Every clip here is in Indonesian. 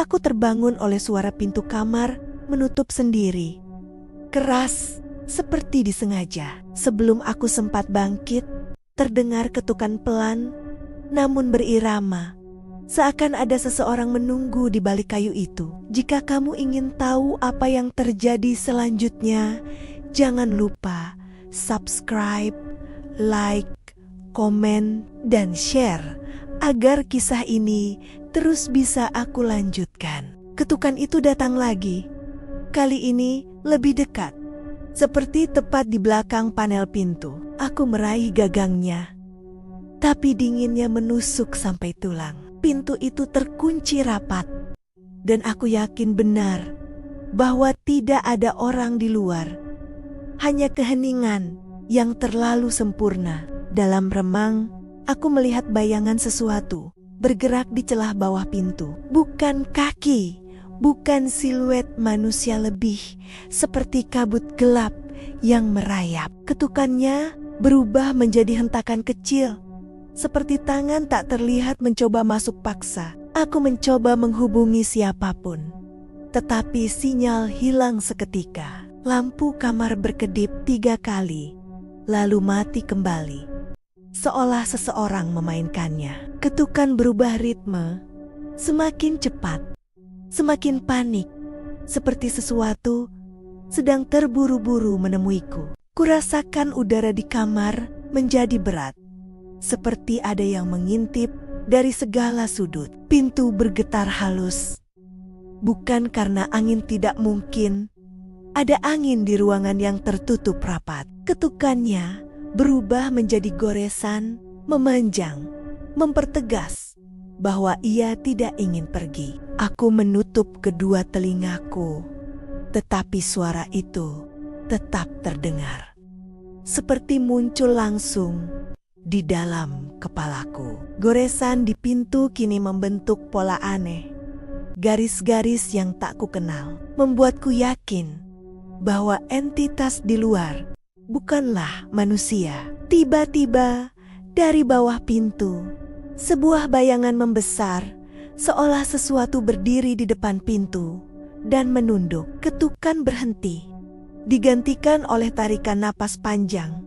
Aku terbangun oleh suara pintu kamar menutup sendiri. Keras, seperti disengaja. Sebelum aku sempat bangkit, terdengar ketukan pelan, namun berirama. Seakan ada seseorang menunggu di balik kayu itu. Jika kamu ingin tahu apa yang terjadi selanjutnya, jangan lupa subscribe, like, komen, dan share agar kisah ini terus bisa aku lanjutkan. Ketukan itu datang lagi. Kali ini lebih dekat. Seperti tepat di belakang panel pintu. Aku meraih gagangnya. Tapi dinginnya menusuk sampai tulang. Pintu itu terkunci rapat. Dan aku yakin benar bahwa tidak ada orang di luar. Hanya keheningan yang terlalu sempurna. Dalam remang, aku melihat bayangan sesuatu bergerak di celah bawah pintu. Bukan kaki, bukan siluet manusia lebih, seperti kabut gelap yang merayap. Ketukannya berubah menjadi hentakan kecil, seperti tangan tak terlihat mencoba masuk paksa. Aku mencoba menghubungi siapapun, tetapi sinyal hilang seketika. Lampu kamar berkedip 3 kali, lalu mati kembali. Seolah seseorang memainkannya. Ketukan berubah ritme, semakin cepat, semakin panik, seperti sesuatu sedang terburu-buru menemuiku. Kurasakan udara di kamar menjadi berat, seperti ada yang mengintip dari segala sudut. Pintu bergetar halus, bukan karena angin tidak mungkin. Ada angin di ruangan yang tertutup rapat. Ketukannya berubah menjadi goresan, memanjang, mempertegas bahwa ia tidak ingin pergi. Aku menutup kedua telingaku, tetapi suara itu tetap terdengar. Seperti muncul langsung di dalam kepalaku. Goresan di pintu kini membentuk pola aneh. Garis-garis yang tak kukenal membuatku yakin bahwa entitas di luar bukanlah manusia. Tiba-tiba dari bawah pintu, sebuah bayangan membesar, seolah sesuatu berdiri di depan pintu dan menunduk. Ketukan berhenti, digantikan oleh tarikan napas panjang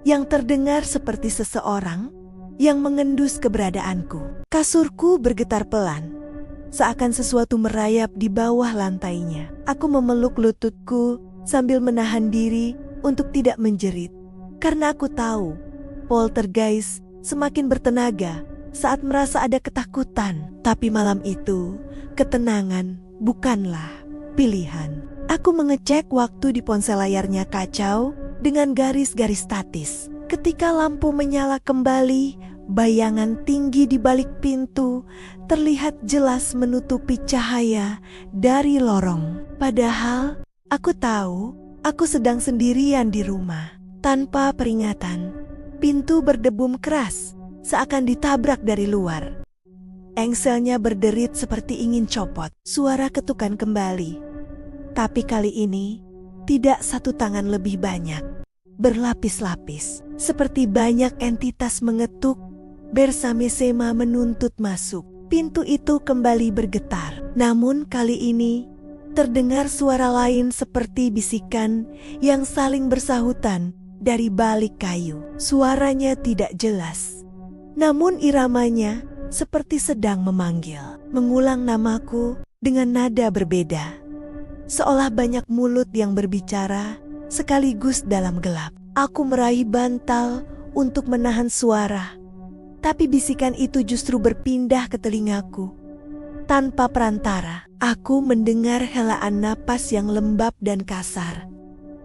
yang terdengar seperti seseorang yang mengendus keberadaanku. Kasurku bergetar pelan, seakan sesuatu merayap di bawah lantainya. Aku memeluk lututku sambil menahan diri untuk tidak menjerit, karena aku tahu poltergeist semakin bertenaga saat merasa ada ketakutan. Tapi malam itu, ketenangan bukanlah pilihan. Aku mengecek waktu di ponsel layarnya kacau dengan garis-garis statis. Ketika lampu menyala kembali, bayangan tinggi di balik pintu terlihat jelas menutupi cahaya dari lorong. Padahal aku tahu aku sedang sendirian di rumah. Tanpa peringatan, pintu berdebum keras, seakan ditabrak dari luar. Engselnya berderit seperti ingin copot. Suara ketukan kembali. Tapi kali ini, tidak satu tangan lebih banyak. Berlapis-lapis, seperti banyak entitas mengetuk, bersama-sama menuntut masuk. Pintu itu kembali bergetar. Namun kali ini, terdengar suara lain seperti bisikan yang saling bersahutan dari balik kayu. Suaranya tidak jelas, namun iramanya seperti sedang memanggil, mengulang namaku dengan nada berbeda. Seolah banyak mulut yang berbicara sekaligus dalam gelap. Aku meraih bantal untuk menahan suara, tapi bisikan itu justru berpindah ke telingaku. Tanpa perantara, aku mendengar helaan napas yang lembab dan kasar,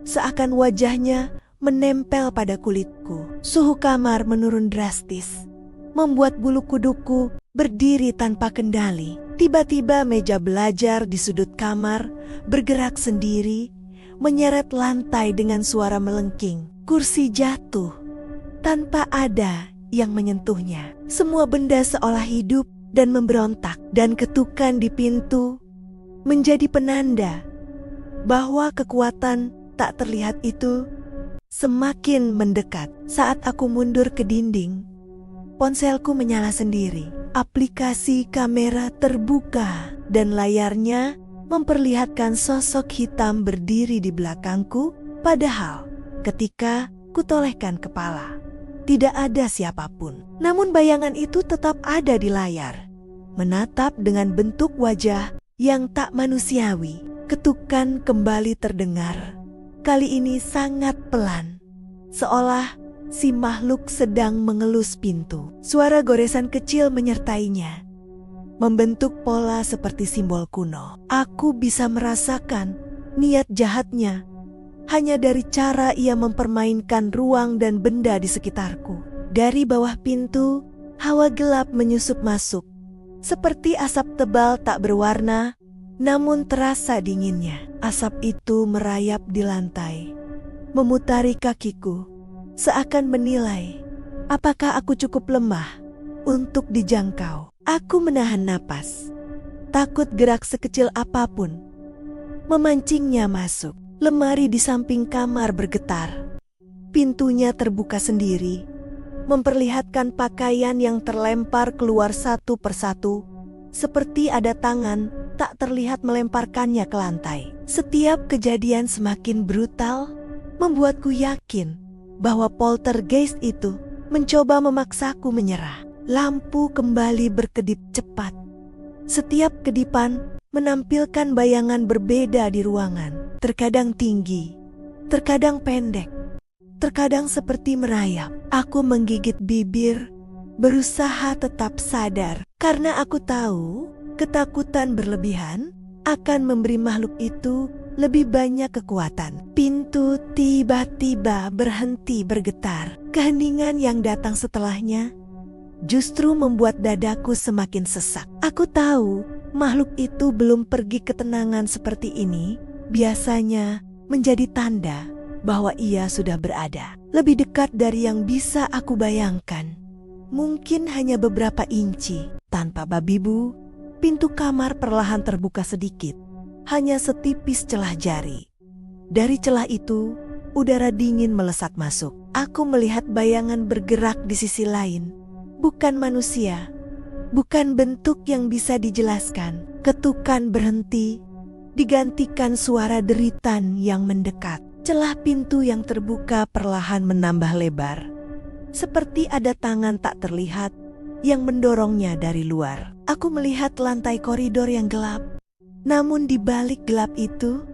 seakan wajahnya menempel pada kulitku. Suhu kamar menurun drastis, membuat bulu kuduku berdiri tanpa kendali. Tiba-tiba meja belajar di sudut kamar bergerak sendiri, menyeret lantai dengan suara melengking. Kursi jatuh tanpa ada yang menyentuhnya. Semua benda seolah hidup dan memberontak, dan ketukan di pintu menjadi penanda bahwa kekuatan tak terlihat itu semakin mendekat. Saat aku mundur ke dinding, ponselku menyala sendiri. Aplikasi kamera terbuka. dan layarnya memperlihatkan sosok hitam berdiri di belakangku. Padahal ketika kutolehkan kepala, tidak ada siapapun. Namun bayangan itu tetap ada di layar, menatap dengan bentuk wajah yang tak manusiawi. Ketukan kembali terdengar. Kali ini sangat pelan, seolah si makhluk sedang mengelus pintu. Suara goresan kecil menyertainya, membentuk pola seperti simbol kuno. Aku bisa merasakan niat jahatnya hanya dari cara ia mempermainkan ruang dan benda di sekitarku. Dari bawah pintu, hawa gelap menyusup masuk, seperti asap tebal tak berwarna, namun terasa dinginnya. Asap itu merayap di lantai, memutari kakiku, seakan menilai apakah aku cukup lemah untuk dijangkau. Aku menahan napas, takut gerak sekecil apapun memancingnya masuk. Lemari di samping kamar bergetar. Pintunya terbuka sendiri, memperlihatkan pakaian yang terlempar keluar satu persatu, seperti ada tangan tak terlihat melemparkannya ke lantai. Setiap kejadian semakin brutal, membuatku yakin bahwa poltergeist itu mencoba memaksaku menyerah. Lampu kembali berkedip cepat. Setiap kedipan menampilkan bayangan berbeda di ruangan. Terkadang tinggi, terkadang pendek, terkadang seperti merayap. Aku menggigit bibir, berusaha tetap sadar, karena aku tahu ketakutan berlebihan akan memberi makhluk itu lebih banyak kekuatan. Pintu tiba-tiba berhenti bergetar. Keheningan yang datang setelahnya justru membuat dadaku semakin sesak. Aku tahu makhluk itu belum pergi ke ketenangan seperti ini. Biasanya menjadi tanda bahwa ia sudah berada lebih dekat dari yang bisa aku bayangkan. Mungkin hanya beberapa inci. Tanpa babi bu, pintu kamar perlahan terbuka sedikit, hanya setipis celah jari. Dari celah itu, udara dingin melesat masuk. Aku melihat bayangan bergerak di sisi lain. Bukan manusia, bukan bentuk yang bisa dijelaskan. Ketukan berhenti, digantikan suara deritan yang mendekat. Celah pintu yang terbuka perlahan menambah lebar, seperti ada tangan tak terlihat yang mendorongnya dari luar. Aku melihat lantai koridor yang gelap, namun di balik gelap itu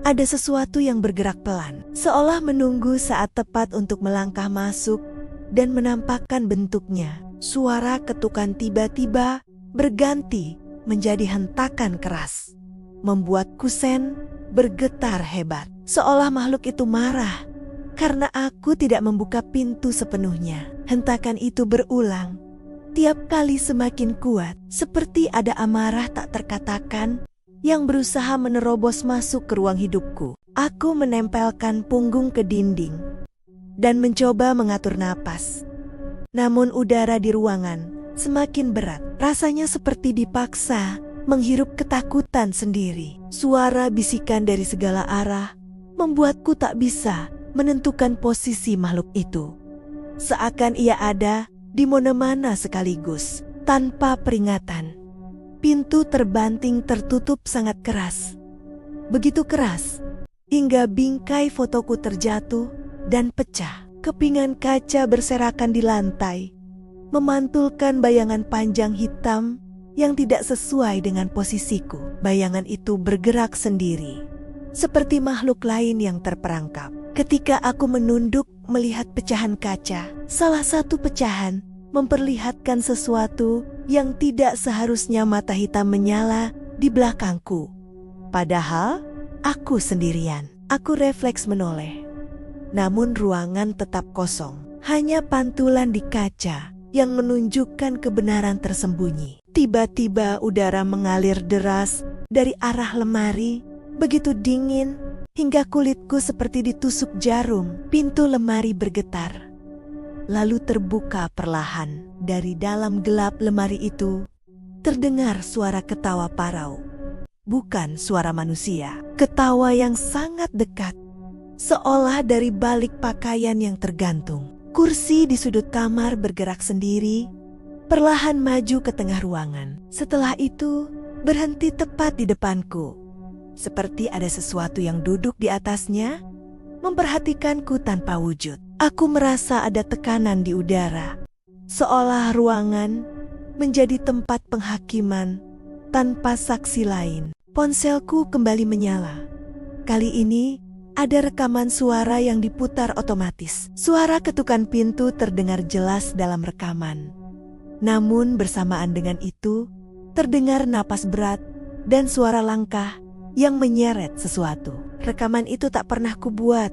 ada sesuatu yang bergerak pelan, seolah menunggu saat tepat untuk melangkah masuk dan menampakkan bentuknya. Suara ketukan tiba-tiba berganti menjadi hentakan keras, membuat kusen bergetar hebat, seolah makhluk itu marah karena aku tidak membuka pintu sepenuhnya. Hentakan itu berulang, tiap kali semakin kuat, seperti ada amarah tak terkatakan yang berusaha menerobos masuk ke ruang hidupku. Aku menempelkan punggung ke dinding dan mencoba mengatur napas. Namun udara di ruangan semakin berat, rasanya seperti dipaksa menghirup ketakutan sendiri. Suara bisikan dari segala arah membuatku tak bisa menentukan posisi makhluk itu. Seakan ia ada di mana-mana sekaligus, tanpa peringatan. Pintu terbanting tertutup sangat keras. Begitu keras, hingga bingkai fotoku terjatuh dan pecah. Kepingan kaca berserakan di lantai, memantulkan bayangan panjang hitam yang tidak sesuai dengan posisiku. Bayangan itu bergerak sendiri, seperti makhluk lain yang terperangkap. Ketika aku menunduk melihat pecahan kaca, salah satu pecahan memperlihatkan sesuatu yang tidak seharusnya mata hitam menyala di belakangku. Padahal aku sendirian. Aku refleks menoleh. Namun ruangan tetap kosong. Hanya pantulan di kaca yang menunjukkan kebenaran tersembunyi. Tiba-tiba udara mengalir deras dari arah lemari, begitu dingin hingga kulitku seperti ditusuk jarum. Pintu lemari bergetar, lalu terbuka perlahan. Dari dalam gelap lemari itu terdengar suara ketawa parau. Bukan suara manusia, ketawa yang sangat dekat, seolah dari balik pakaian yang tergantung. Kursi di sudut kamar bergerak sendiri, perlahan maju ke tengah ruangan. Setelah itu, berhenti tepat di depanku. Seperti ada sesuatu yang duduk di atasnya, memperhatikanku tanpa wujud. Aku merasa ada tekanan di udara, seolah ruangan menjadi tempat penghakiman tanpa saksi lain. Ponselku kembali menyala. Kali ini ada rekaman suara yang diputar otomatis. Suara ketukan pintu terdengar jelas dalam rekaman. Namun bersamaan dengan itu, terdengar napas berat dan suara langkah yang menyeret sesuatu. Rekaman itu tak pernah kubuat,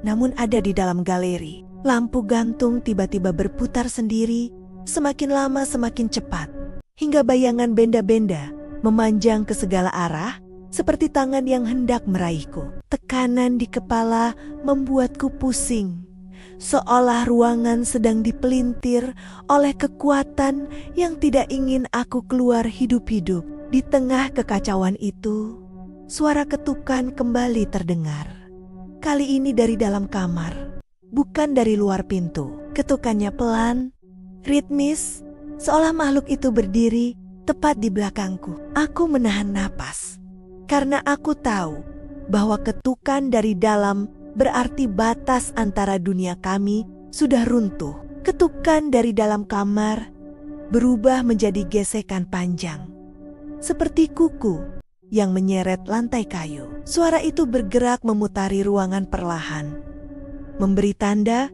namun ada di dalam galeri. Lampu gantung tiba-tiba berputar sendiri, semakin lama semakin cepat, hingga bayangan benda-benda memanjang ke segala arah, seperti tangan yang hendak meraihku. Tekanan di kepala membuatku pusing, seolah ruangan sedang dipelintir oleh kekuatan yang tidak ingin aku keluar hidup-hidup. Di tengah kekacauan itu, suara ketukan kembali terdengar. Kali ini dari dalam kamar, bukan dari luar pintu. Ketukannya pelan, ritmis, seolah makhluk itu berdiri tepat di belakangku. Aku menahan napas, karena aku tahu bahwa ketukan dari dalam berarti batas antara dunia kami sudah runtuh. Ketukan dari dalam kamar berubah menjadi gesekan panjang, seperti kuku yang menyeret lantai kayu. Suara itu bergerak memutari ruangan perlahan, memberi tanda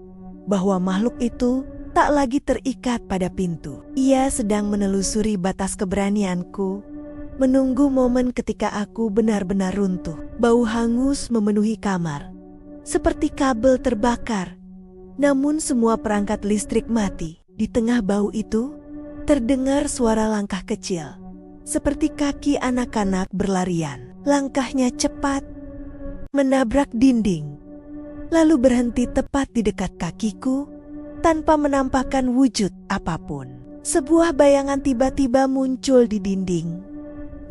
bahwa makhluk itu tak lagi terikat pada pintu. Ia sedang menelusuri batas keberanianku, menunggu momen ketika aku benar-benar runtuh. Bau hangus memenuhi kamar, seperti kabel terbakar. Namun semua perangkat listrik mati. Di tengah bau itu, terdengar suara langkah kecil, seperti kaki anak-anak berlarian. Langkahnya cepat, menabrak dinding, lalu berhenti tepat di dekat kakiku tanpa menampakkan wujud apapun. Sebuah bayangan tiba-tiba muncul di dinding,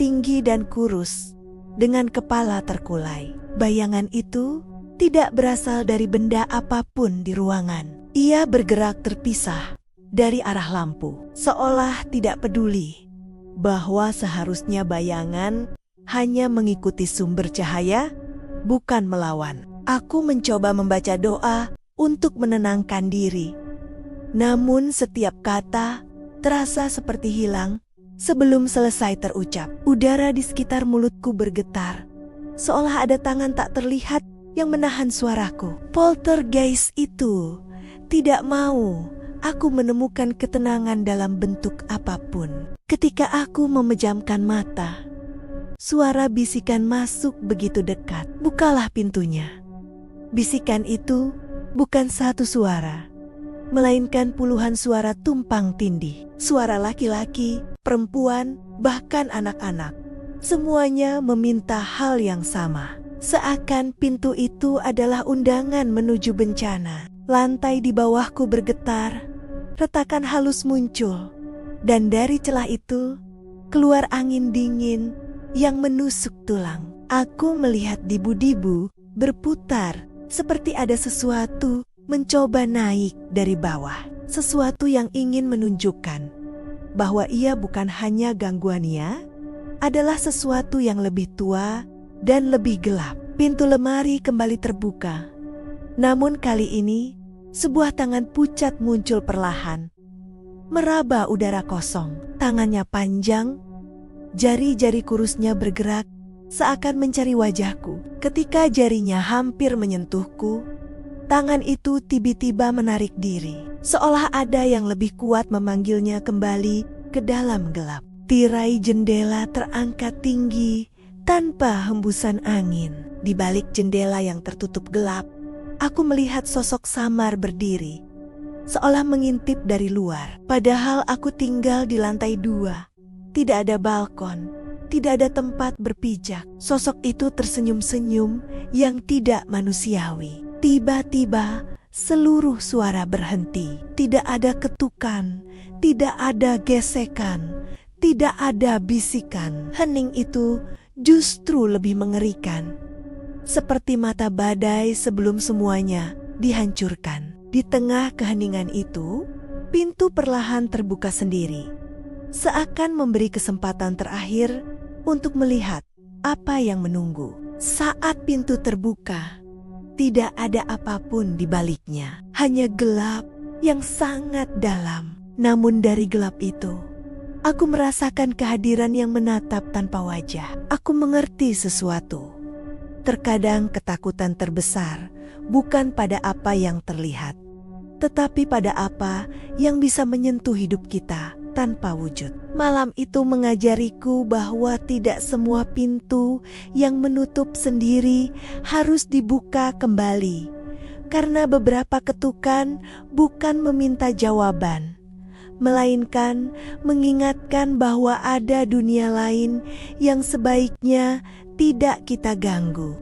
tinggi dan kurus, dengan kepala terkulai. Bayangan itu tidak berasal dari benda apapun di ruangan. Ia bergerak terpisah dari arah lampu, seolah tidak peduli bahwa seharusnya bayangan hanya mengikuti sumber cahaya, bukan melawan. Aku mencoba membaca doa untuk menenangkan diri. Namun setiap kata terasa seperti hilang sebelum selesai terucap. Udara di sekitar mulutku bergetar, seolah ada tangan tak terlihat yang menahan suaraku. Poltergeist itu tidak mau aku menemukan ketenangan dalam bentuk apapun. Ketika aku memejamkan mata, suara bisikan masuk begitu dekat. Bukalah pintunya. Bisikan itu bukan satu suara, melainkan puluhan suara tumpang tindih. Suara laki-laki, perempuan, bahkan anak-anak. Semuanya meminta hal yang sama. Seakan pintu itu adalah undangan menuju bencana. Lantai di bawahku bergetar, retakan halus muncul, dan dari celah itu keluar angin dingin yang menusuk tulang. Aku melihat dibu-dibu berputar seperti ada sesuatu mencoba naik dari bawah. Sesuatu yang ingin menunjukkan bahwa ia bukan hanya gangguannya, adalah sesuatu yang lebih tua dan lebih gelap. Pintu lemari kembali terbuka. Namun kali ini, sebuah tangan pucat muncul perlahan, meraba udara kosong. Tangannya panjang, jari-jari kurusnya bergerak seakan mencari wajahku. Ketika jarinya hampir menyentuhku, tangan itu tiba-tiba menarik diri, seolah ada yang lebih kuat memanggilnya kembali ke dalam gelap. Tirai jendela terangkat tinggi tanpa hembusan angin. Di balik jendela yang tertutup gelap, aku melihat sosok samar berdiri, seolah mengintip dari luar. Padahal aku tinggal di lantai 2. Tidak ada balkon, tidak ada tempat berpijak. Sosok itu tersenyum-senyum yang tidak manusiawi. Tiba-tiba seluruh suara berhenti. Tidak ada ketukan, tidak ada gesekan, tidak ada bisikan. Hening itu justru lebih mengerikan, seperti mata badai sebelum semuanya dihancurkan. Di tengah keheningan itu, pintu perlahan terbuka sendiri, seakan memberi kesempatan terakhir untuk melihat apa yang menunggu. Saat pintu terbuka, tidak ada apapun di baliknya, hanya gelap yang sangat dalam. Namun dari gelap itu, aku merasakan kehadiran yang menatap tanpa wajah. Aku mengerti sesuatu. Terkadang ketakutan terbesar bukan pada apa yang terlihat, tetapi pada apa yang bisa menyentuh hidup kita tanpa wujud. Malam itu mengajariku bahwa tidak semua pintu yang menutup sendiri harus dibuka kembali, karena beberapa ketukan bukan meminta jawaban, melainkan mengingatkan bahwa ada dunia lain yang sebaiknya tidak kita ganggu.